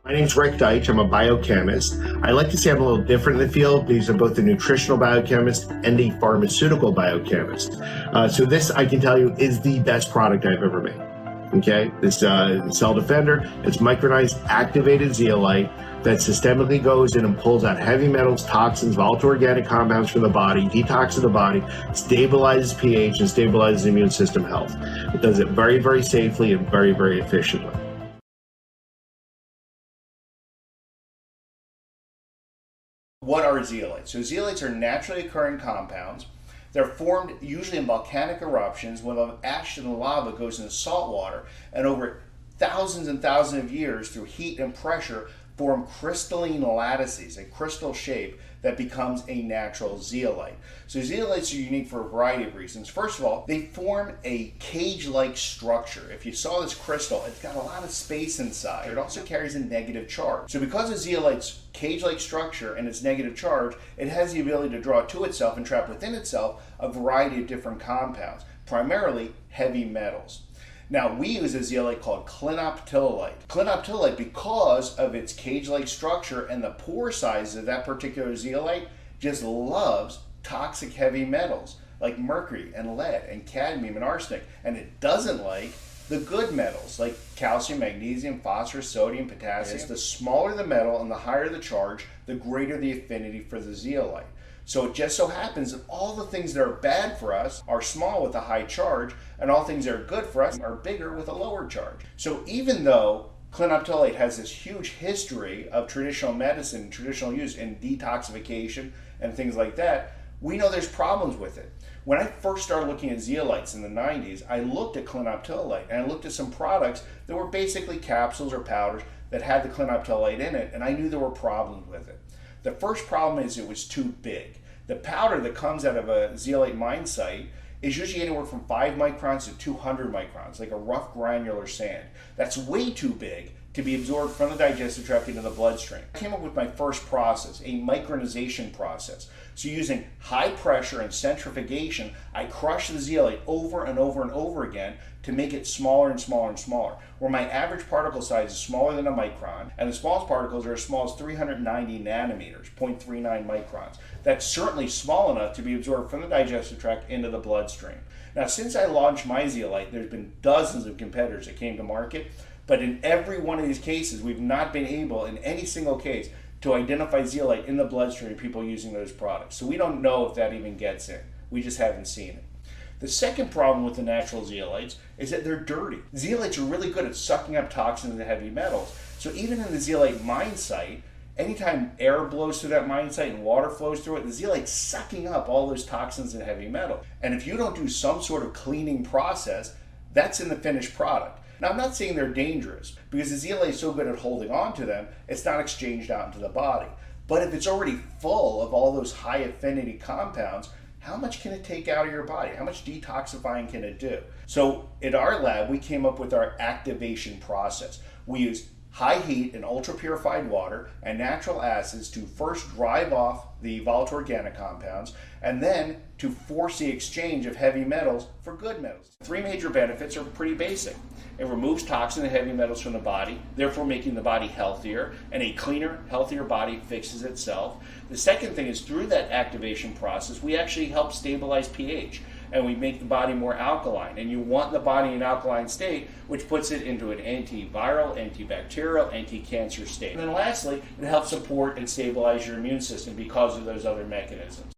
My name's Rick Deitch. I'm a biochemist. I like to say I'm a little different in the field because I'm both a nutritional biochemist and a pharmaceutical biochemist. So this, I can tell you, is the best product I've ever made. Okay, this Cell Defender, it's micronized activated zeolite that systemically goes in and pulls out heavy metals, toxins, volatile organic compounds from the body, detoxes the body, stabilizes pH, and stabilizes immune system health. It does it very, very safely and very, very efficiently. What are zeolites? So zeolites are naturally occurring compounds. They're formed usually in volcanic eruptions when the ash and the lava goes into salt water, and over thousands and thousands of years through heat and pressure form crystalline lattices, a crystal shape that becomes a natural zeolite. So zeolites are unique for a variety of reasons. First of all, they form a cage-like structure. If you saw this crystal, it's got a lot of space inside. It also carries a negative charge. So because of zeolite's cage-like structure and its negative charge, it has the ability to draw to itself and trap within itself a variety of different compounds, primarily heavy metals. Now, we use a zeolite called clinoptilolite. Clinoptilolite, because of its cage-like structure and the pore size of that particular zeolite, just loves toxic heavy metals like mercury and lead and cadmium and arsenic. And it doesn't like the good metals like calcium, magnesium, phosphorus, sodium, potassium. The smaller the metal and the higher the charge, the greater the affinity for the zeolite. So it just so happens that all the things that are bad for us are small with a high charge, and all things that are good for us are bigger with a lower charge. So even though clinoptilolite has this huge history of traditional medicine, traditional use in detoxification and things like that, we know there's problems with it. When I first started looking at zeolites in the 90s, I looked at clinoptilolite and I looked at some products that were basically capsules or powders that had the clinoptilolite in it, and I knew there were problems with it. The first problem is it was too big. The powder that comes out of a zeolite mine site is usually anywhere from 5 microns to 200 microns, like a rough granular sand. That's way too big to be absorbed from the digestive tract into the bloodstream. I came up with my first process, a micronization process. So using high pressure and centrifugation, I crush the zeolite over and over and over again to make it smaller and smaller and smaller, where my average particle size is smaller than a micron, and the smallest particles are as small as 390 nanometers, 0.39 microns. That's certainly small enough to be absorbed from the digestive tract into the bloodstream. Now, since I launched my zeolite, there's been dozens of competitors that came to market, but in every one of these cases, we've not been able, in any single case, to identify zeolite in the bloodstream of people using those products. So we don't know if that even gets in. We just haven't seen it. The second problem with the natural zeolites is that they're dirty. Zeolites are really good at sucking up toxins and heavy metals. So even in the zeolite mine site, anytime air blows through that mine site and water flows through it, the zeolite's sucking up all those toxins and heavy metal. And if you don't do some sort of cleaning process, that's in the finished product. Now, I'm not saying they're dangerous, because the zeolite is so good at holding on to them, it's not exchanged out into the body. But if it's already full of all those high affinity compounds, how much can it take out of your body? How much detoxifying can it do? So at our lab, we came up with our activation process. We used high heat and ultra purified water and natural acids to first drive off the volatile organic compounds, and then to force the exchange of heavy metals for good metals. 3 major benefits are pretty basic. It removes toxin and heavy metals from the body, therefore making the body healthier, and a cleaner, healthier body fixes itself. The second thing is, through that activation process, we actually help stabilize pH, and we make the body more alkaline. And you want the body in an alkaline state, which puts it into an antiviral, antibacterial, anti-cancer state. And then lastly, it helps support and stabilize your immune system because of those other mechanisms.